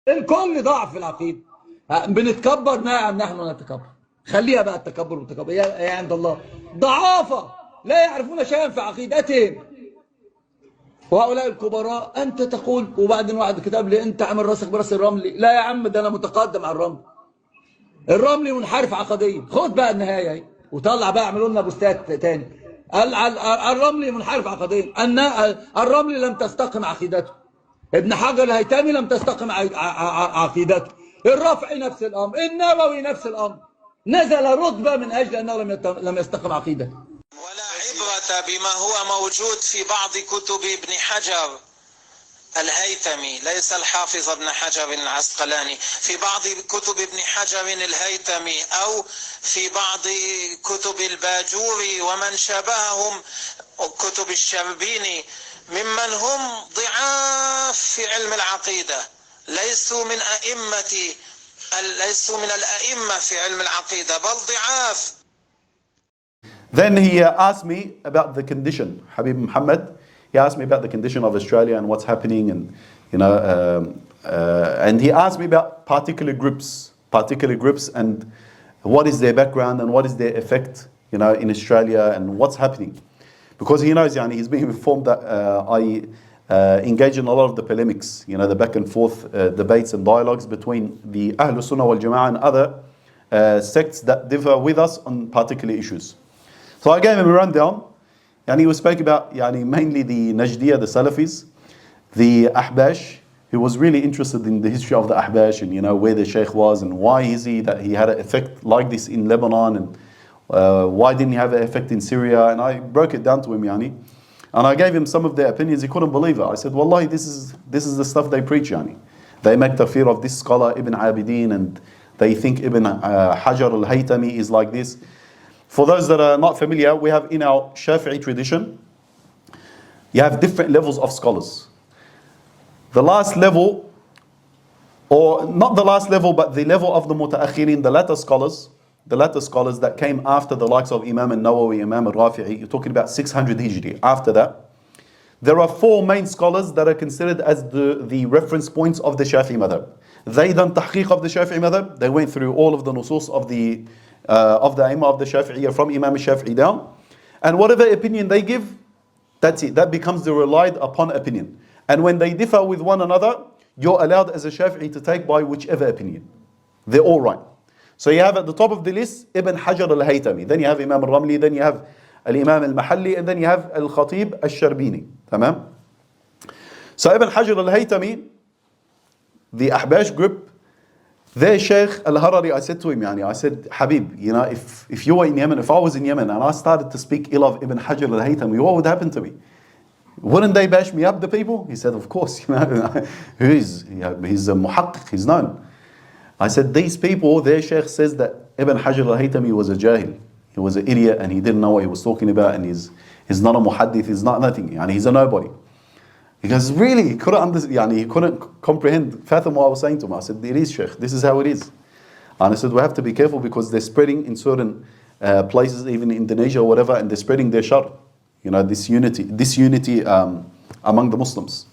الكل ضعف في العقيدة. بنتكبر، نعم نحن نتكبر، خليها بقى التكبر والتكبر هي عند الله ضعافة لا يعرفون شيئا في عقيدتهم. وهؤلاء الكبراء أنت تقول، وبعدين واحد كتب لي أنت عامل راسك براس الرملي. لا يا عم، ده أنا متقدم على الرمل. الرملي منحرف عقديا. خد بقى النهاية اهي وطلع بقى، اعملوا لنا بوستات تاني. الرملي منحرف عقديا، الرملي لم تستقم عقيدته، ابن حجر الهيتمي لم تستقم عقيدته، الرافعي نفس الأمر، النووي نفس الأمر، نزل رتبة من أجل أنه لم يستقم عقيدته. ولا عبرة بما هو موجود في بعض كتب ابن حجر الهيتمي، ليس الحافظ ابن حجر العسقلاني، في بعض كتب ابن حجر الهيتمي أو في بعض كتب الباجوري ومن شبههم، كتب الشربيني، ممن هم ضعاف في علم العقيدة، ليسوا من الأئمة في علم العقيدة، بل ضعاف. Then he asked me about the condition, Habib Muhammad. He asked me about the condition of Australia and what's happening, and and he asked me about particular groups, and what is their background and what is their effect, in Australia and what's happening, because he knows, he's being informed that I engage in a lot of the polemics, the back and forth debates and dialogues between the Ahlul Sunnah wal Jama'ah and other sects that differ with us on particular issues. So I gave him a rundown, and he was speaking about mainly the Najdiyah, the Salafis, the Ahbash. He was really interested in the history of the Ahbash and where the Shaykh was and why is he that he had an effect like this in Lebanon, and why didn't he have an effect in Syria. And I broke it down to him, and I gave him some of their opinions. He couldn't believe it. I said, Wallahi, this is the stuff they preach, They make tafsir of this scholar Ibn Abidin, and they think Ibn Hajar al Haytami is like this. For those that are not familiar, we have in our Shafi'i tradition, you have different levels of scholars. The last level, or not the last level, but the level of the mutaakhirin, the latter scholars that came after the likes of Imam al-Nawawi, Imam al-Rafi'i, you're talking about 600 Hijri. After that, there are four main scholars that are considered as the reference points of the Shafi'i madhab. They done tahqiq of the Shafi'i madhab. They went through all of the nusus of the Aimah of the Shafi'iyya from Imam al-Shafi'i down. And whatever opinion they give, that's it. That becomes the relied upon opinion. And when they differ with one another, you're allowed as a Shafi'i to take by whichever opinion. They're all right. So you have at the top of the list Ibn Hajar al-Haytami. Then you have Imam al-Ramli. Then you have al-Imam al-Mahalli. And then you have al-Khatib al-Shirbeeny. Tamam? So Ibn Hajar al-Haytami, the Ahbash group, their Shaek al Harari, I said to him, I said, Habib, if you were in Yemen, if I was in Yemen and I started to speak ill of Ibn Hajar al-Haytami, what would happen to me? Wouldn't they bash me up, the people? He said, of course, he's a muhaqqiq, he's known. I said, these people, their Shaykh says that Ibn Hajar al-Haytami was a jahil. He was an idiot and he didn't know what he was talking about, and he's not a muhaddith, he's not nothing, he's a nobody. Because really, he couldn't understand, he couldn't comprehend, fathom what I was saying to him. I said, it is, Shaykh, this is how it is. And I said, we have to be careful because they're spreading in certain places, even in Indonesia or whatever, and they're spreading their shar. This unity among the Muslims.